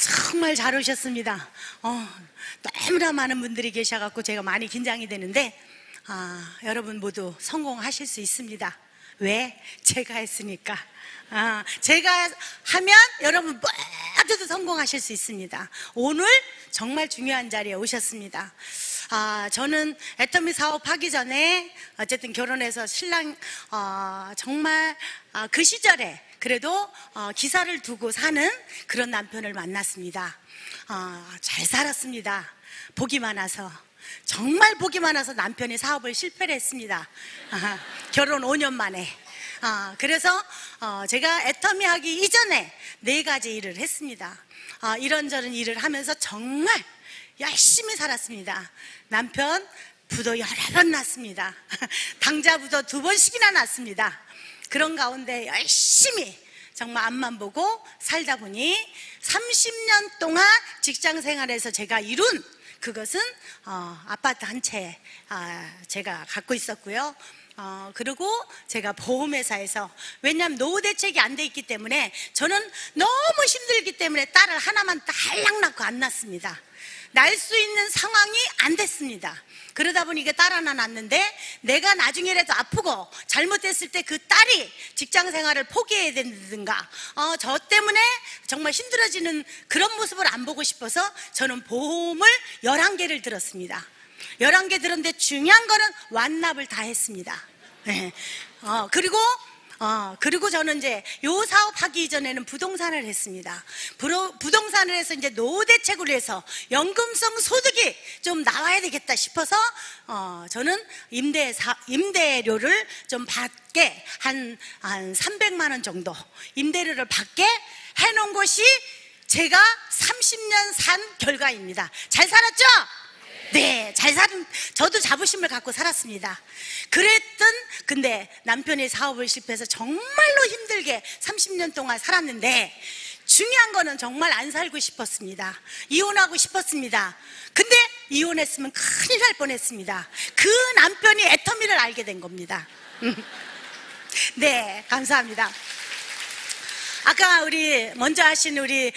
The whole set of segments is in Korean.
정말 잘 오셨습니다. 너무나 많은 분들이 계셔갖고 제가 많이 긴장이 되는데 여러분 모두 성공하실 수 있습니다. 왜? 제가 했으니까. 제가 하면 여러분 모두도 성공하실 수 있습니다. 오늘 정말 중요한 자리에 오셨습니다. 저는 애터미 사업하기 전에 어쨌든 결혼해서 신랑 정말 그 시절에 그래도 기사를 두고 사는 그런 남편을 만났습니다. 잘 살았습니다. 복이 많아서, 정말 복이 많아서 남편이 사업을 실패를 했습니다. 결혼 5년 만에. 그래서 제가 애터미 하기 이전에 4가지 일을 했습니다. 이런저런 일을 하면서 정말 열심히 살았습니다. 남편 부도 여러 번 났습니다. 당자 부도 2번씩이나 났습니다. 그런 가운데 열심히 정말 앞만 보고 살다 보니 30년 동안 직장 생활에서 제가 이룬 그것은 아파트 한 채 제가 갖고 있었고요. 그리고 제가 보험회사에서, 왜냐하면 노후 대책이 안 돼 있기 때문에 저는 너무 힘들기 때문에 딸을 하나만 딸랑 낳고 안 낳습니다. 날 수 있는 상황이 안 됐습니다. 그러다 보니 딸 하나 낳는데 내가 나중에라도 아프고 잘못됐을 때 그 딸이 직장 생활을 포기해야 된다든가 저 때문에 정말 힘들어지는 그런 모습을 안 보고 싶어서 저는 보험을 11개를 들었습니다. 11개 들었는데 중요한 거는 완납을 다 했습니다. 네. 그리고 저는 이제 요 사업하기 이전에는 부동산을 했습니다. 부동산을 해서 이제 노후 대책으로 해서 연금성 소득이 좀 나와야 되겠다 싶어서 저는 임대료를 좀 받게 한 300만 원 정도 임대료를 받게 해놓은 것이 제가 30년 산 결과입니다. 잘 살았죠? 네, 저도 자부심을 갖고 살았습니다. 근데 남편이 사업을 실패해서 정말로 힘들게 30년 동안 살았는데 중요한 거는 정말 안 살고 싶었습니다. 이혼하고 싶었습니다. 근데 이혼했으면 큰일 날 뻔했습니다. 그 남편이 애터미를 알게 된 겁니다. 네, 감사합니다. 아까 먼저 하신 우리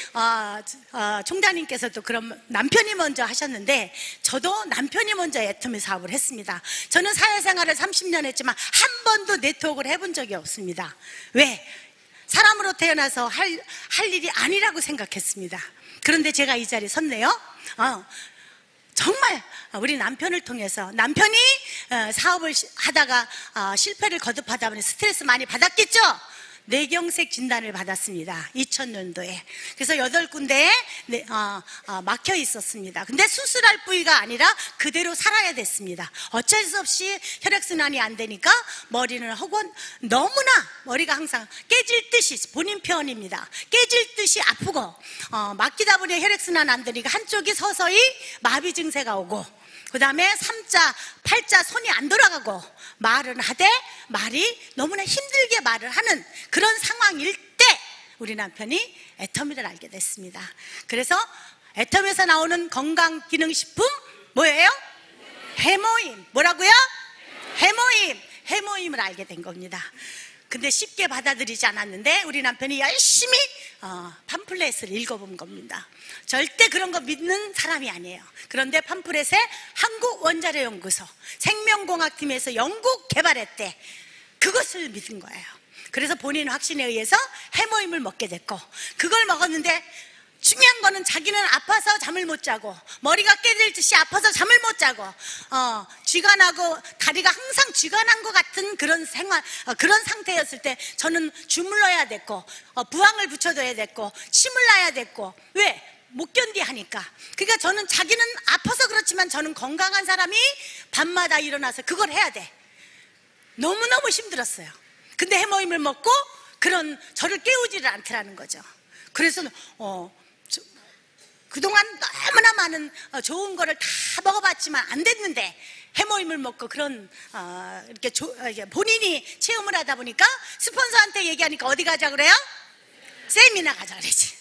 총장님께서도 그럼 남편이 먼저 하셨는데 저도 남편이 먼저 애터미 사업을 했습니다. 저는 사회생활을 30년 했지만 한 번도 네트워크를 해본 적이 없습니다. 왜? 사람으로 태어나서 할 일이 아니라고 생각했습니다. 그런데 제가 이 자리에 섰네요. 정말 우리 남편을 통해서, 남편이 사업을 하다가 실패를 거듭하다 보니 스트레스 많이 받았겠죠? 뇌경색 진단을 받았습니다. 2000년도에. 그래서 8군데에 막혀 있었습니다. 근데 수술할 부위가 아니라 그대로 살아야 됐습니다. 어쩔 수 없이 혈액순환이 안 되니까 머리는 너무나 머리가 항상 깨질 듯이, 본인 표현입니다. 깨질 듯이 아프고 막히다 보니 혈액순환 안 되니까 한쪽이 서서히 마비 증세가 오고, 그 다음에 3자, 8자 손이 안 돌아가고 말은 하되 말이 너무나 힘들게 말을 하는 그런 상황일 때 우리 남편이 애터미를 알게 됐습니다. 그래서 애터미에서 나오는 건강기능식품 뭐예요? 해모임. 뭐라고요? 해모임을 알게 된 겁니다. 근데 쉽게 받아들이지 않았는데 우리 남편이 열심히 팜플렛을 읽어본 겁니다. 절대 그런 거 믿는 사람이 아니에요. 그런데 팜플렛에 한국원자력연구소 생명공학팀에서 연구 개발했대. 그것을 믿은 거예요. 그래서 본인 확신에 의해서 해모임을 먹게 됐고, 그걸 먹었는데 중요한 거는 자기는 아파서 잠을 못 자고 머리가 깨질 듯이 아파서 잠을 못 자고 쥐가 나고 다리가 항상 쥐가 난 것 같은 그런 상태였을 때 저는 주물러야 됐고 부항을 붙여둬야 됐고 침을 놔야 됐고, 왜? 못 견디 하니까. 그러니까 저는 자기는 아파서 그렇지만 저는 건강한 사람이 밤마다 일어나서 그걸 해야 돼. 너무너무 힘들었어요. 근데 해모임을 먹고 저를 깨우지를 않더라는 거죠. 그래서 그동안 너무나 많은 좋은 거를 다 먹어봤지만 안 됐는데 해모임을 먹고 이렇게 본인이 체험을 하다 보니까 스폰서한테 얘기하니까 어디 가자 그래요? 세미나 가자 그러지.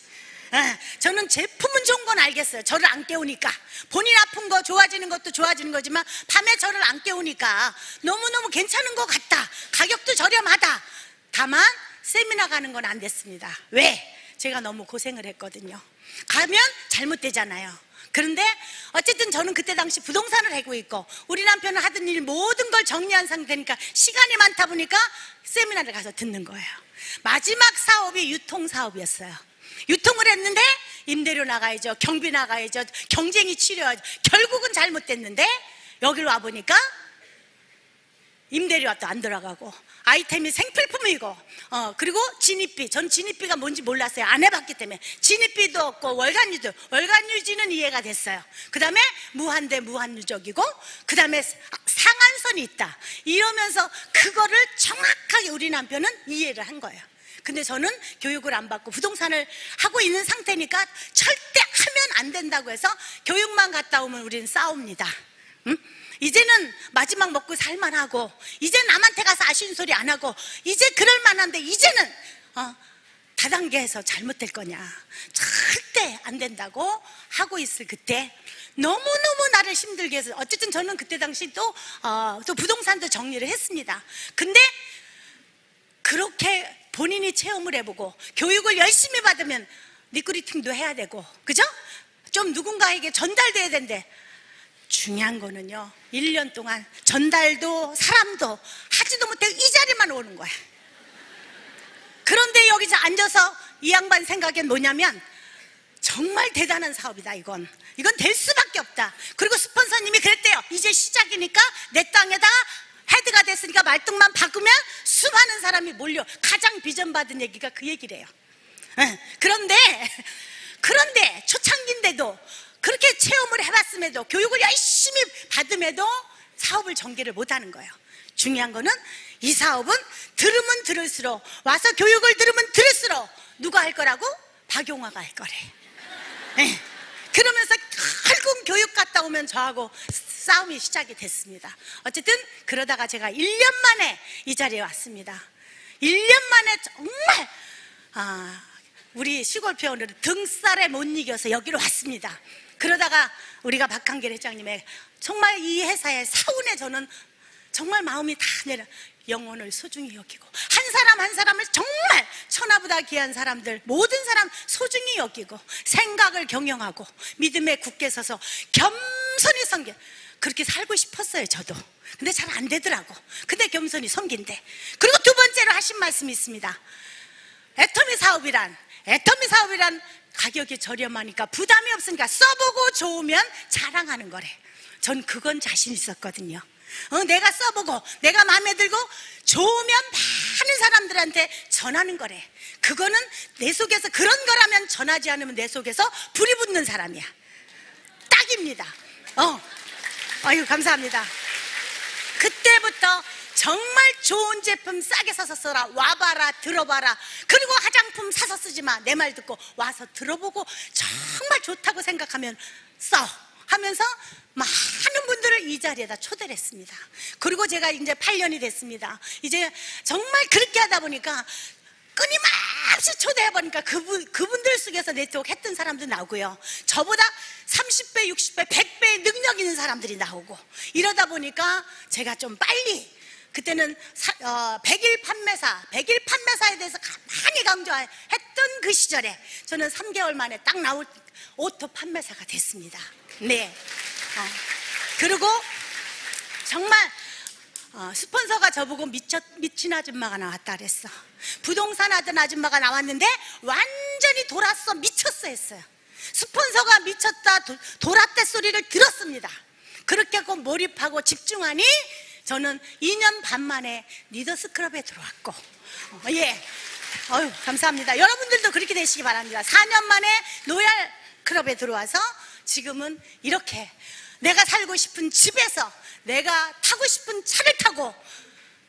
저는 제품은 좋은 건 알겠어요. 저를 안 깨우니까. 본인 아픈 거 좋아지는 것도 좋아지는 거지만 밤에 저를 안 깨우니까 너무너무 괜찮은 것 같다. 가격도 저렴하다. 다만 세미나 가는 건 안 됐습니다. 왜? 제가 너무 고생을 했거든요. 가면 잘못되잖아요. 그런데 어쨌든 저는 그때 당시 부동산을 하고 있고 우리 남편은 하던 일 모든 걸 정리한 상태니까 시간이 많다 보니까 세미나를 가서 듣는 거예요. 마지막 사업이 유통사업이었어요. 유통을 했는데 임대료 나가야죠, 경비 나가야죠, 경쟁이 치료하죠. 결국은 잘못됐는데 여기로 와보니까 임대료가 또 안 들어가고 아이템이 생필품이고 그리고 진입비, 전 진입비가 뭔지 몰랐어요. 안 해봤기 때문에. 진입비도 없고 월간유지는 이해가 됐어요. 그 다음에 무한대 무한누적이고 그 다음에 상한선이 있다 이러면서 그거를 정확하게 우리 남편은 이해를 한 거예요. 근데 저는 교육을 안 받고 부동산을 하고 있는 상태니까 절대 하면 안 된다고 해서 교육만 갔다 오면 우리는 싸웁니다. 응? 이제는 마지막 먹고 살만하고 이제 남한테 가서 아쉬운 소리 안 하고 이제 그럴 만한데 이제는 다단계에서 잘못될 거냐, 절대 안 된다고 하고 있을 그때 너무너무 나를 힘들게 해서 어쨌든 저는 그때 당시 또 부동산도 정리를 했습니다. 근데 그렇게 본인이 체험을 해보고 교육을 열심히 받으면 리크루팅도 해야 되고 그죠? 좀 누군가에게 전달돼야 되는데 중요한 거는요 1년 동안 전달도 사람도 하지도 못하고 이 자리만 오는 거야. 그런데 여기서 앉아서 이 양반 생각엔 뭐냐면 정말 대단한 사업이다. 이건 될 수밖에 없다. 그리고 스폰서님이 그랬대요. 이제 시작이니까 내 땅에다 헤드가 됐으니까 말뚝만 바꾸면 수많은 사람이 몰려. 가장 비전받은 얘기가 그 얘기래요. 그런데 초창기인데도 그렇게 체험을 해봤음에도 교육을 열심히 받음에도 사업을 전개를 못하는 거예요. 중요한 거는 이 사업은 들으면 들을수록 와서 교육을 들으면 들을수록 누가 할 거라고? 박용화가 할 거래. 그러면서 결국 교육 갔다 오면 저하고 싸움이 시작이 됐습니다. 어쨌든 그러다가 제가 1년 만에 이 자리에 왔습니다. 1년 만에 정말 우리 시골 표현으로 등살에 못 이겨서 여기로 왔습니다. 그러다가 우리가 박한길 회장님의 정말 이 회사의 사운에 저는 정말 마음이 다 내려 영혼을 소중히 여기고 한 사람 한 사람을 정말 천하보다 귀한 사람들 모든 사람 소중히 여기고 생각을 경영하고 믿음에 굳게 서서 겸손히 섬겨 그렇게 살고 싶었어요. 저도. 근데 잘 안 되더라고. 근데 겸손히 섬긴대. 그리고 두 번째로 하신 말씀이 있습니다. 애터미 사업이란 가격이 저렴하니까 부담이 없으니까 써보고 좋으면 자랑하는 거래. 전 그건 자신 있었거든요. 내가 써보고 내가 마음에 들고 좋으면 많은 사람들한테 전하는 거래. 그거는 내 속에서 그런 거라면 전하지 않으면 내 속에서 불이 붙는 사람이야. 딱입니다. 아유 감사합니다. 그때부터 정말 좋은 제품 싸게 사서 써라. 와봐라 들어봐라. 그리고 화장품 사서 쓰지 마. 내 말 듣고 와서 들어보고 정말 좋다고 생각하면 써 하면서 많은 분들을 이 자리에다 초대를 했습니다. 그리고 제가 이제 8년이 됐습니다. 이제 정말 그렇게 하다 보니까 끊임없이 초대해보니까 그분들 속에서 네트워크 했던 사람도 나오고요. 저보다 30배, 60배, 100배의 능력 있는 사람들이 나오고 이러다 보니까 제가 좀 빨리 그때는 100일 판매사에 대해서 많이 강조했던 그 시절에 저는 3개월 만에 딱 나올 오토 판매사가 됐습니다. 네. 그리고 정말 스폰서가 저보고 미친 아줌마가 나왔다 그랬어. 부동산 하던 아줌마가 나왔는데 완전히 돌았어, 미쳤어 했어요. 스폰서가 미쳤다 돌았대 소리를 들었습니다. 그렇게 하고 몰입하고 집중하니 저는 2년 반 만에 리더스 클럽에 들어왔고 감사합니다. 여러분들도 그렇게 되시기 바랍니다. 4년 만에 로얄 클럽에 들어와서 지금은 이렇게 내가 살고 싶은 집에서 내가 타고 싶은 차를 타고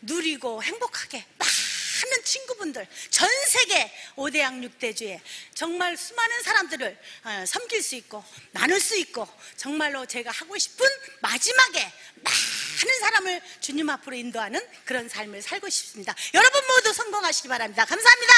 누리고 행복하게 많은 친구분들 전 세계 5대양 6대주에 정말 수많은 사람들을 섬길 수 있고 나눌 수 있고 정말로 제가 하고 싶은 마지막에 많은 사람을 주님 앞으로 인도하는 그런 삶을 살고 싶습니다. 여러분 모두 성공하시기 바랍니다. 감사합니다.